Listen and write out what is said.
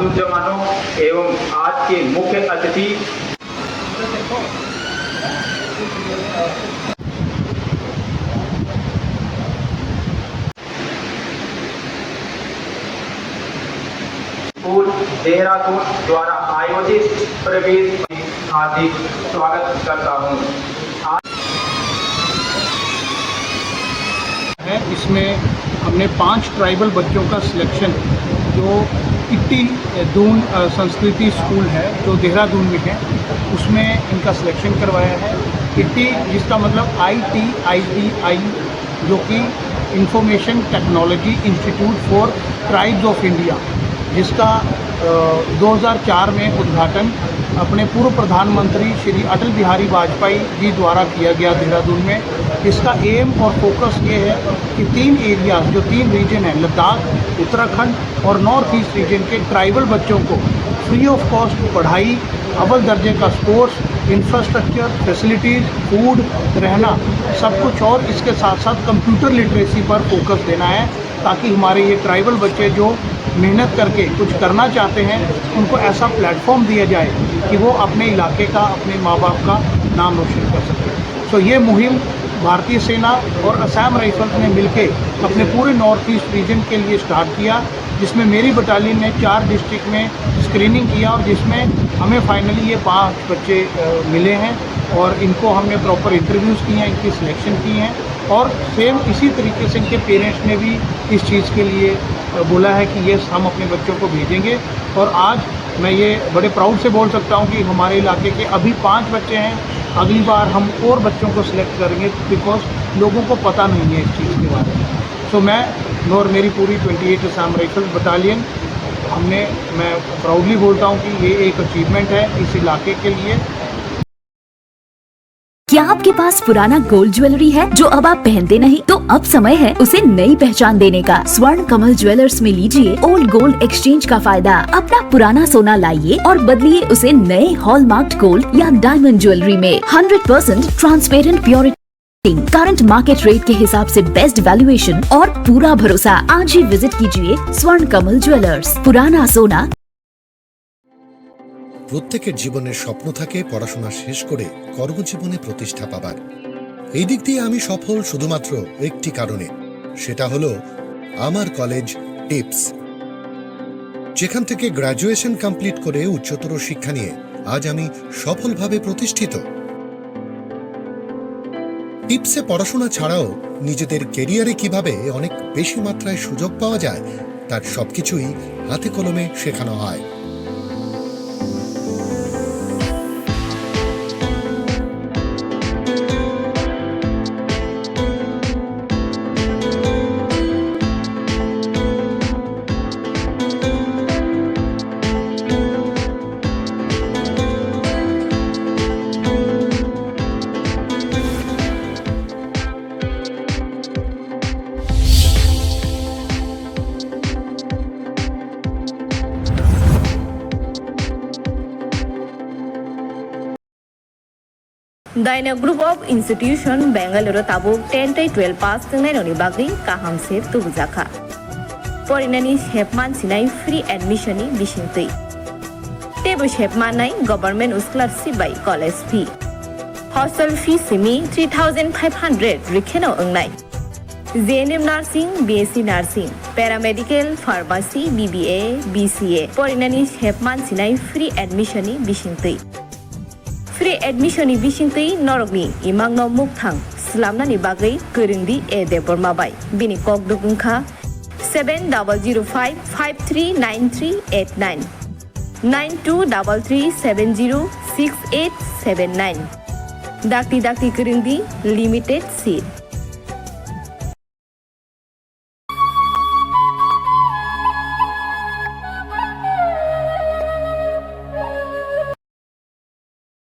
बुजुर्गों एवं आज के मुख्य अतिथि स्कूल देहरादून द्वारा आयोजित प्रवेश में हार्दिक स्वागत करता हूँ। इसमें हमने 5 ट्राइबल बच्चों का सिलेक्शन जो इट्टी दून संस्कृति स्कूल है जो देहरादून में है उसमें इनका सिलेक्शन करवाया है। इट्टी जिसका मतलब ITI जो कि information technology institute for tribes of India, जिसका 2004 में उद्घाटन अपने पूर्व प्रधानमंत्री श्री अटल बिहारी वाजपेयी जी द्वारा किया गया देहरादून में। इसका एम और फोकस ये है कि 3 एरियाज जो 3 रीजन हैं, लद्दाख, उत्तराखंड और नॉर्थ ईस्ट रीजन के ट्राइबल बच्चों को फ्री ऑफ कॉस्ट पढ़ाई, अव्वल दर्जे का स्पोर्ट्स, इंफ्रास्ट्रक्चर, फैसिलिटीज़, फूड, रहना सब कुछ, और इसके साथ साथ कंप्यूटर लिटरेसी पर फोकस देना है ताकि हमारे ये ट्राइबल बच्चे जो मेहनत करके कुछ करना चाहते हैं उनको ऐसा प्लेटफॉर्म दिया जाए कि वो अपने इलाके का, अपने माँ बाप का नाम रोशन कर सकें। सो ये मुहिम भारतीय सेना और असम राइफल्स ने मिलके अपने पूरे नॉर्थ ईस्ट रीजन के लिए स्टार्ट किया, जिसमें मेरी बटालियन ने 4 डिस्ट्रिक्ट में स्क्रीनिंग किया और जिसमें हमें फाइनली ये 5 बच्चे मिले हैं और इनको हमने प्रॉपर इंटरव्यूज़ किए हैं, इनकी सिलेक्शन की हैं और सेम इसी तरीके से इनके पेरेंट्स ने भी इस चीज़ के लिए बोला है कि ये हम अपने बच्चों को भेजेंगे। और आज मैं ये बड़े प्राउड से बोल सकता हूँ कि हमारे इलाके के अभी 5 बच्चे हैं, अगली बार हम और बच्चों को सिलेक्ट करेंगे बिकॉज लोगों को पता नहीं है इस चीज़ के बारे में। सो मैं और मेरी पूरी 28 असम राइफल्स बटालियन मैं प्राउडली बोलता हूँ कि ये एक अचीवमेंट है इस इलाके के लिए। क्या आपके पास पुराना गोल्ड ज्वेलरी है जो अब आप पहनते नहीं? तो अब समय है उसे नई पहचान देने का। स्वर्ण कमल ज्वेलर्स में लीजिए ओल्ड गोल्ड एक्सचेंज का फायदा। अपना पुराना सोना लाइए और बदलिए उसे नए हॉलमार्क्ड गोल्ड या डायमंड ज्वेलरी में। 100% transparent purity, current market rate के हिसाब से बेस्ट वैल्यूएशन और पूरा भरोसा। आज ही विजिट कीजिए स्वर्ण कमल ज्वेलर्स। पुराना सोना। প্রত্যেকের জীবনের স্বপ্ন থাকে পড়াশোনা শেষ করে কর্মজীবনে প্রতিষ্ঠা পাবার। এই দিক দিয়ে আমি সফল শুধুমাত্র একটি কারণে, সেটা হলো আমার কলেজ টিপস, যেখান থেকে গ্র্যাজুয়েশন কমপ্লিট করে উচ্চতর শিক্ষা নিয়ে আজ আমি সফলভাবে প্রতিষ্ঠিত। টিপসে পড়াশোনা ছাড়াও নিজেদের ক্যারিয়ারে কিভাবে অনেক বেশি মাত্রায় সুযোগ পাওয়া যায় তার সবকিছুই হাতে কলমে শেখানো হয়। Daina Group of Institution Bangalore tabuk 10-12 pass tengnainoni bagui kaham se tubujaka. Porinani hepman sinai free admission ni bisingtui. Tebu hepman nai government scholarship by college fee. Hostel fee simi 3,500 rikheno engnai. JNM Nursing, BSc Nursing, Paramedical, Pharmacy, BBA, BCA. Porinani hepman sinai free admission ni bisingtui. Free admission ni bisingtui norogni imang no mukthang slamna ni bagai kerindi e debormabai bini kok dukungkha 7005539389 9233706879 dakti kerindi limited seat.